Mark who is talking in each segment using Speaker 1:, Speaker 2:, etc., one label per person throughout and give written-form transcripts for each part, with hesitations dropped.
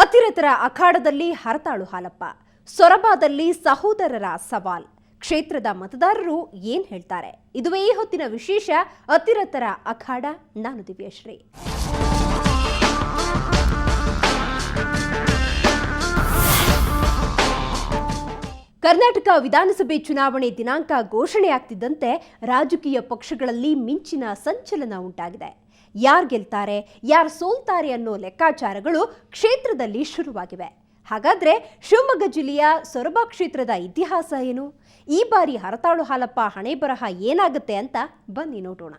Speaker 1: ಅತಿರಥರ ಅಖಾಡದಲ್ಲಿ ಹರತಾಳು ಹಾಲಪ್ಪ, ಸೊರಬದಲ್ಲಿ ಸಹೋದರರ ಸವಾಲ್. ಕ್ಷೇತ್ರದ ಮತದಾರರು ಏನ್ ಹೇಳ್ತಾರೆ? ಇದುವೇ ಈ ಹೊತ್ತಿನ ವಿಶೇಷ ಅತಿರಥರ ಅಖಾಡ. ನಾನು ದಿವ್ಯಶ್ರೀ. ಕರ್ನಾಟಕ ವಿಧಾನಸಭೆ ಚುನಾವಣೆ ದಿನಾಂಕ ಘೋಷಣೆಯಾಗ್ತಿದ್ದಂತೆ ರಾಜಕೀಯ ಪಕ್ಷಗಳಲ್ಲಿ ಮಿಂಚಿನ ಸಂಚಲನ ಉಂಟಾಗಿದೆ. ಯಾರು ಗೆಲ್ತಾರೆ, ಯಾರು ಸೋಲ್ತಾರೆ ಅನ್ನೋ ಲೆಕ್ಕಾಚಾರಗಳು ಕ್ಷೇತ್ರದಲ್ಲಿ ಶುರುವಾಗಿವೆ. ಹಾಗಾದ್ರೆ ಶಿವಮೊಗ್ಗ ಜಿಲ್ಲೆಯ ಸೊರಬ ಕ್ಷೇತ್ರದ ಇತಿಹಾಸ ಏನು? ಈ ಬಾರಿ ಹರತಾಳು ಹಾಲಪ್ಪ ಹಣೆ ಬರಹ ಏನಾಗುತ್ತೆ ಅಂತ ಬನ್ನಿ ನೋಡೋಣ.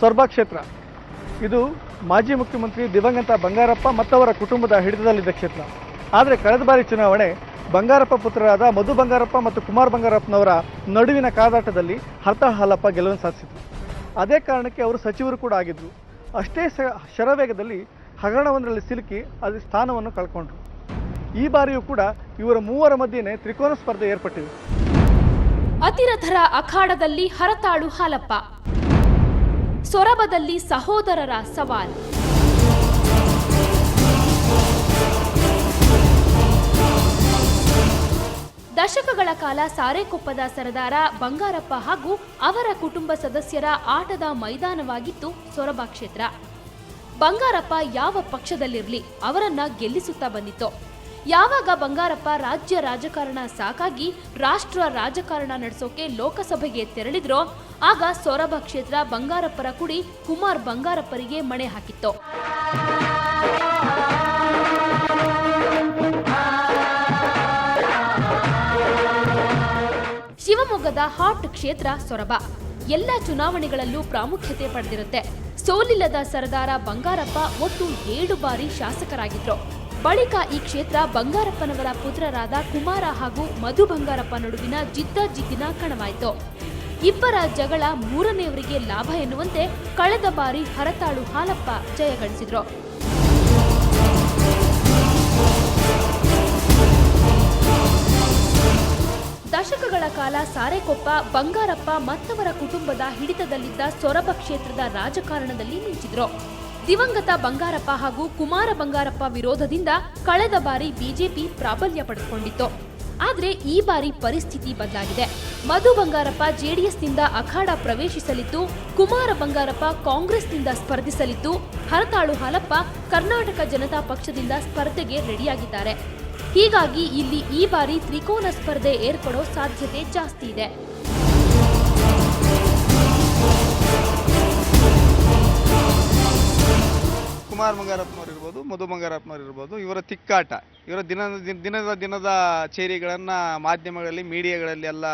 Speaker 2: ಸೊರಬ ಕ್ಷೇತ್ರ ಇದು ಮಾಜಿ ಮುಖ್ಯಮಂತ್ರಿ ದಿವಂಗತ ಬಂಗಾರಪ್ಪ ಮತ್ತವರ ಕುಟುಂಬದ ಹಿಡಿತದಲ್ಲಿದ್ದ ಕ್ಷೇತ್ರ. ಆದರೆ ಕಳೆದ ಬಾರಿ ಚುನಾವಣೆ ಬಂಗಾರಪ್ಪ ಪುತ್ರರಾದ ಮಧು ಬಂಗಾರಪ್ಪ ಮತ್ತು ಕುಮಾರ್ ಬಂಗಾರಪ್ಪನವರ ನಡುವಿನ ಕಾದಾಟದಲ್ಲಿ ಹರತಾಳು ಹಾಲಪ್ಪ ಗೆಲುವನ್ನು ಸಾಧಿಸಿದರು. ಅದೇ ಕಾರಣಕ್ಕೆ ಅವರು ಸಚಿವರು ಕೂಡ ಆಗಿದ್ದರು. ಅಷ್ಟೇ ಶರವೇಗದಲ್ಲಿ ಹಗರಣವೊಂದರಲ್ಲಿ ಸಿಲುಕಿ ಅಲ್ಲಿ ಸ್ಥಾನವನ್ನು ಕಳ್ಕೊಂಡ್ರು. ಈ ಬಾರಿಯೂ ಕೂಡ ಇವರ ಮೂವರ ಮಧ್ಯೆನೇ ತ್ರಿಕೋನ ಸ್ಪರ್ಧೆ ಏರ್ಪಟ್ಟಿದೆ.
Speaker 3: ಅತಿರಥರ ಅಖಾಡದಲ್ಲಿ ಹರತಾಳು ಹಾಲಪ್ಪ, ಸೊರಬದಲ್ಲಿ ಸಹೋದರರ ಸವಾಲ್. ದಶಕಗಳ ಕಾಲ ಸಾರೇಕೊಪ್ಪದ ಸರದಾರ ಬಂಗಾರಪ್ಪ ಹಾಗೂ ಅವರ ಕುಟುಂಬ ಸದಸ್ಯರ ಆಟದ ಮೈದಾನವಾಗಿತ್ತು ಸೊರಬ ಕ್ಷೇತ್ರ. ಬಂಗಾರಪ್ಪ ಯಾವ ಪಕ್ಷದಲ್ಲಿರಲಿ ಅವರನ್ನ ಗೆಲ್ಲಿಸುತ್ತಾ ಬಂದಿತ್ತು. ಯಾವಾಗ ಬಂಗಾರಪ್ಪ ರಾಜ್ಯ ರಾಜಕಾರಣ ಸಾಕಾಗಿ ರಾಷ್ಟ್ರ ರಾಜಕಾರಣ ನಡೆಸೋಕೆ ಲೋಕಸಭೆಗೆ ತೆರಳಿದ್ರೋ ಆಗ ಸೊರಬ ಕ್ಷೇತ್ರ ಬಂಗಾರಪ್ಪರ ಕುಡಿ ಕುಮಾರ್ ಬಂಗಾರಪ್ಪರಿಗೆ ಮಣೆ ಹಾಕಿತ್ತು. ಶಿವಮೊಗ್ಗದ ಹಾಟ್ ಕ್ಷೇತ್ರ ಸೊರಬ ಎಲ್ಲ ಚುನಾವಣೆಗಳಲ್ಲೂ ಪ್ರಾಮುಖ್ಯತೆ ಪಡೆದಿರುತ್ತೆ. ಸೋಲಿಲ್ಲದ ಸರದಾರ ಬಂಗಾರಪ್ಪ ಒಟ್ಟು 7 ಬಾರಿ ಶಾಸಕರಾಗಿದ್ರು. ಬಳಿಕ ಈ ಕ್ಷೇತ್ರ ಬಂಗಾರಪ್ಪನವರ ಪುತ್ರರಾದ ಕುಮಾರ ಹಾಗೂ ಮಧು ಬಂಗಾರಪ್ಪ ನಡುವಿನ ಜಿದ್ದಿನ ಕಣವಾಯಿತು. ಇಬ್ಬರ ಜಗಳ ಮೂರನೆಯವರಿಗೆ ಲಾಭ ಎನ್ನುವಂತೆ ಕಳೆದ ಬಾರಿ ಹರತಾಳು ಹಾಲಪ್ಪ ಜಯಗಳಿಸಿದ್ರು. ದಶಕಗಳ ಕಾಲ ಸಾರೇಕೊಪ್ಪ ಬಂಗಾರಪ್ಪ ಮತ್ತವರ ಕುಟುಂಬದ ಹಿಡಿತದಲ್ಲಿದ್ದ ಸೊರಬ ಕ್ಷೇತ್ರದ ರಾಜಕಾರಣದಲ್ಲಿ ಮಿಂಚಿದ್ರು. ದಿವಂಗತ ಬಂಗಾರಪ್ಪ ಹಾಗೂ ಕುಮಾರ ಬಂಗಾರಪ್ಪ ವಿರೋಧದಿಂದ ಕಳೆದ ಬಾರಿ ಬಿಜೆಪಿ ಪ್ರಾಬಲ್ಯ ಪಡೆದುಕೊಂಡಿತ್ತು. ಆದ್ರೆ ಈ ಬಾರಿ ಪರಿಸ್ಥಿತಿ ಬದಲಾಗಿದೆ. ಮಧು ಬಂಗಾರಪ್ಪ ಜೆಡಿಎಸ್ನಿಂದ ಅಖಾಡ ಪ್ರವೇಶಿಸಲಿದ್ದು, ಕುಮಾರ ಬಂಗಾರಪ್ಪ ಕಾಂಗ್ರೆಸ್ನಿಂದ ಸ್ಪರ್ಧಿಸಲಿದ್ದು, ಹರತಾಳು ಹಾಲಪ್ಪ ಕರ್ನಾಟಕ ಜನತಾ ಪಕ್ಷದಿಂದ ಸ್ಪರ್ಧೆಗೆ ರೆಡಿಯಾಗಿದ್ದಾರೆ. ಹೀಗಾಗಿ ಇಲ್ಲಿ ಈ ಬಾರಿ ತ್ರಿಕೋನ ಸ್ಪರ್ಧೆ ಏರ್ಪಡೋ ಸಾಧ್ಯತೆ ಜಾಸ್ತಿ ಇದೆ.
Speaker 4: ಕುಮಾರ್ ಬಂಗಾರಪ್ಪನವ್ರು ಇರ್ಬೋದು, ಮಧು ಬಂಗಾರಪ್ಪನವ್ರು ಇರ್ಬೋದು, ಇವರ ತಿಕ್ಕಾಟ, ಇವರ ದಿನದ ಚೇರಿಗಳನ್ನು ಮಾಧ್ಯಮಗಳಲ್ಲಿ ಮೀಡಿಯಾಗಳಲ್ಲಿ ಎಲ್ಲ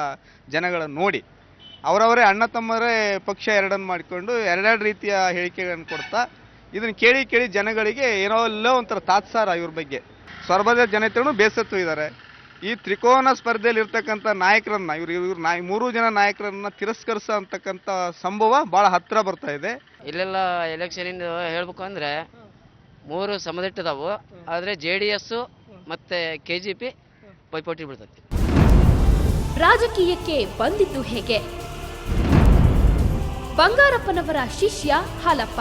Speaker 4: ಜನಗಳನ್ನು ನೋಡಿ ಅವರವರೇ ಅಣ್ಣ ತಮ್ಮರೇ ಪಕ್ಷ ಎರಡನ್ನು ಮಾಡಿಕೊಂಡು ಎರಡೆರಡು ರೀತಿಯ ಹೇಳಿಕೆಗಳನ್ನು ಕೊಡ್ತಾ ಇದನ್ನು ಕೇಳಿ ಜನಗಳಿಗೆ ಏನೋ ಎಲ್ಲೋ ಒಂಥರ ತಾತ್ಸಾರ ಇವ್ರ ಬಗ್ಗೆ. ಸೊರಬದ ಜನತೆಯೂ ಬೇಸತ್ತು ಇದ್ದಾರೆ. ಈ ತ್ರಿಕೋನ ಸ್ಪರ್ಧೆಯಲ್ಲಿ ಇರ್ತಕ್ಕಂಥ ನಾಯಕರನ್ನ ಇವ್ರು 3 ಜನ ನಾಯಕರನ್ನ ತಿರಸ್ಕರಿಸೋ ಅಂತಕ್ಕಂಥ ಸಂಭವ ಬಹಳ ಹತ್ರ ಬರ್ತಾ ಇದೆ.
Speaker 5: ಇಲ್ಲೆಲ್ಲ ಎಲೆಕ್ಷನ್ ಇಂದ ಹೇಳ್ಬೇಕು ಅಂದ್ರೆ 3 ಸಮದಿಟ್ಟದವು. ಆದ್ರೆ JDS ಮತ್ತೆ KJP ಪೈಪೋಟಿ ಬೀಳ್ತೈತಿ.
Speaker 3: ರಾಜಕೀಯಕ್ಕೆ ಬಂದಿದ್ದು ಹೇಗೆ? ಬಂಗಾರಪ್ಪನವರ ಶಿಷ್ಯ ಹಾಲಪ್ಪ.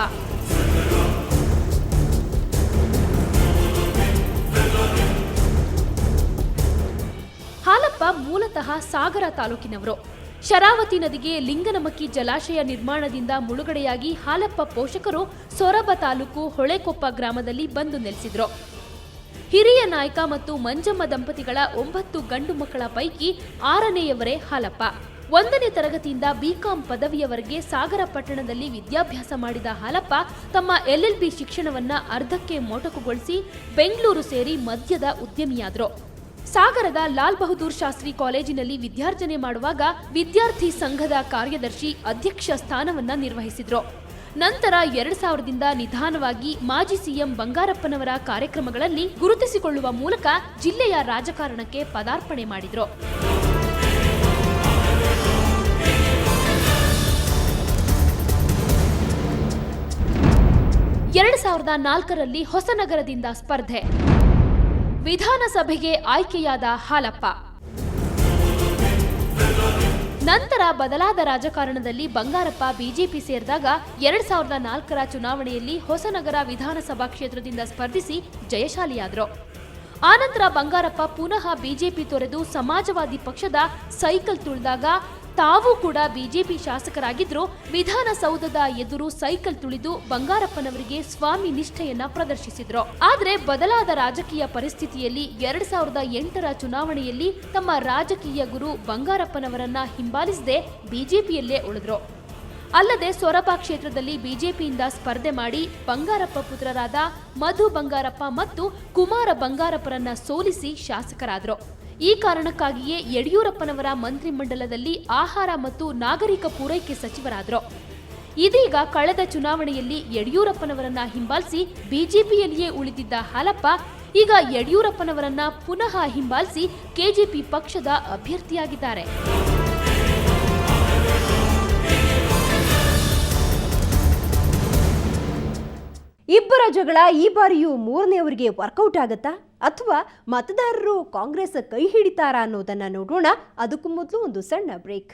Speaker 3: ಹಾಲಪ್ಪ ಮೂಲತಃ ಸಾಗರ ತಾಲೂಕಿನವರು. ಶರಾವತಿ ನದಿಗೆ ಲಿಂಗನಮಕ್ಕಿ ಜಲಾಶಯ ನಿರ್ಮಾಣದಿಂದ ಮುಳುಗಡೆಯಾಗಿ ಹಾಲಪ್ಪ ಪೋಷಕರು ಸೊರಬ ತಾಲೂಕು ಹೊಳೆಕೊಪ್ಪ ಗ್ರಾಮದಲ್ಲಿ ಬಂದು ನೆಲೆಸಿದ್ರು. ಹಿರಿಯ ನಾಯಕ ಮತ್ತು ಮಂಜಮ್ಮ ದಂಪತಿಗಳ 9 ಗಂಡು ಮಕ್ಕಳ ಪೈಕಿ 6ನೇಯವರೇ ಹಾಲಪ್ಪ. 1ನೇ ತರಗತಿಯಿಂದ ಬಿಕಾಂ ಪದವಿಯವರೆಗೆ ಸಾಗರ ಪಟ್ಟಣದಲ್ಲಿ ವಿದ್ಯಾಭ್ಯಾಸ ಮಾಡಿದ ಹಾಲಪ್ಪ ತಮ್ಮ LLB ಶಿಕ್ಷಣವನ್ನ ಅರ್ಧಕ್ಕೆ ಮೊಟಕುಗೊಳಿಸಿ ಬೆಂಗಳೂರು ಸೇರಿ ಮದ್ಯದ ಉದ್ಯಮಿಯಾದ್ರು. ಸಾಗರದ ಲಾಲ್ ಬಹದ್ದೂರ್ ಶಾಸ್ತ್ರಿ ಕಾಲೇಜಿನಲ್ಲಿ ವಿದ್ಯಾರ್ಜನೆ ಮಾಡುವಾಗ ವಿದ್ಯಾರ್ಥಿ ಸಂಘದ ಕಾರ್ಯದರ್ಶಿ ಅಧ್ಯಕ್ಷ ಸ್ಥಾನವನ್ನ ನಿರ್ವಹಿಸಿದ್ರು. ನಂತರ 2000ರಿಂದ ನಿಧಾನವಾಗಿ ಮಾಜಿ ಸಿಎಂ ಬಂಗಾರಪ್ಪನವರ ಕಾರ್ಯಕ್ರಮಗಳಲ್ಲಿ ಗುರುತಿಸಿಕೊಳ್ಳುವ ಮೂಲಕ ಜಿಲ್ಲೆಯ ರಾಜಕಾರಣಕ್ಕೆ ಪದಾರ್ಪಣೆ ಮಾಡಿದ್ರು. 2004ರಲ್ಲಿ ಹೊಸನಗರದಿಂದ ಸ್ಪರ್ಧೆ. ವಿಧಾನಸಭೆಗೆ ಆಯ್ಕೆಯಾದ ಹಾಲಪ್ಪ. ನಂತರ ಬದಲಾದ ರಾಜಕಾರಣದಲ್ಲಿ ಬಂಗಾರಪ್ಪ ಬಿಜೆಪಿ ಸೇರಿದಾಗ 2004ರ ಚುನಾವಣೆಯಲ್ಲಿ ಹೊಸನಗರ ವಿಧಾನಸಭಾ ಕ್ಷೇತ್ರದಿಂದ ಸ್ಪರ್ಧಿಸಿ ಜಯಶಾಲಿಯಾದರು. ಆನಂತರ ಬಂಗಾರಪ್ಪ ಪುನಃ ಬಿಜೆಪಿ ತೊರೆದು ಸಮಾಜವಾದಿ ಪಕ್ಷದ ಸೈಕಲ್ ತುಳಿದಾಗ ತಾವು ಕೂಡ ಬಿಜೆಪಿ ಶಾಸಕರಾಗಿದ್ರು ವಿಧಾನಸೌಧದ ಎದುರು ಸೈಕಲ್ ತುಳಿದು ಬಂಗಾರಪ್ಪನವರಿಗೆ ಸ್ವಾಮಿ ನಿಷ್ಠೆಯನ್ನ ಪ್ರದರ್ಶಿಸಿದ್ರು. ಆದ್ರೆ ಬದಲಾದ ರಾಜಕೀಯ ಪರಿಸ್ಥಿತಿಯಲ್ಲಿ 2008ರ ಚುನಾವಣೆಯಲ್ಲಿ ತಮ್ಮ ರಾಜಕೀಯ ಗುರು ಬಂಗಾರಪ್ಪನವರನ್ನ ಹಿಂಬಾಲಿಸದೆ ಬಿಜೆಪಿಯಲ್ಲೇ ಉಳಿದ್ರು. ಅಲ್ಲದೆ ಸೊರಬ ಕ್ಷೇತ್ರದಲ್ಲಿ ಬಿಜೆಪಿಯಿಂದ ಸ್ಪರ್ಧೆ ಮಾಡಿ ಬಂಗಾರಪ್ಪ ಪುತ್ರರಾದ ಮಧು ಬಂಗಾರಪ್ಪ ಮತ್ತು ಕುಮಾರ ಬಂಗಾರಪ್ಪರನ್ನ ಸೋಲಿಸಿ ಶಾಸಕರಾದರು. ಈ ಕಾರಣಕ್ಕಾಗಿಯೇ ಯಡಿಯೂರಪ್ಪನವರ ಮಂತ್ರಿಮಂಡಲದಲ್ಲಿ ಆಹಾರ ಮತ್ತು ನಾಗರಿಕ ಪೂರೈಕೆ ಸಚಿವರಾದರು. ಇದೀಗ ಕಳೆದ ಚುನಾವಣೆಯಲ್ಲಿ ಯಡಿಯೂರಪ್ಪನವರನ್ನ ಹಿಂಬಾಲಿಸಿ ಬಿಜೆಪಿಯಲ್ಲಿಯೇ ಉಳಿದಿದ್ದ ಹಾಲಪ್ಪ ಈಗ ಯಡಿಯೂರಪ್ಪನವರನ್ನ ಪುನಃ ಹಿಂಬಾಲಿಸಿ ಕೆಜೆಪಿ ಪಕ್ಷದ ಅಭ್ಯರ್ಥಿಯಾಗಿದ್ದಾರೆ.
Speaker 1: ಇಬ್ಬರ ಜಗಳ ಈ ಬಾರಿಯೂ ಮೂರನೆಯವರಿಗೆ ವರ್ಕೌಟ್ ಆಗತ್ತಾ ಅಥವಾ ಮತದಾರರು ಕಾಂಗ್ರೆಸ್ ಕೈ ಹಿಡಿತಾರಾ ಅನ್ನೋದನ್ನ ನೋಡೋಣ. ಅದಕ್ಕೂ ಮೊದಲು ಒಂದು ಸಣ್ಣ ಬ್ರೇಕ್.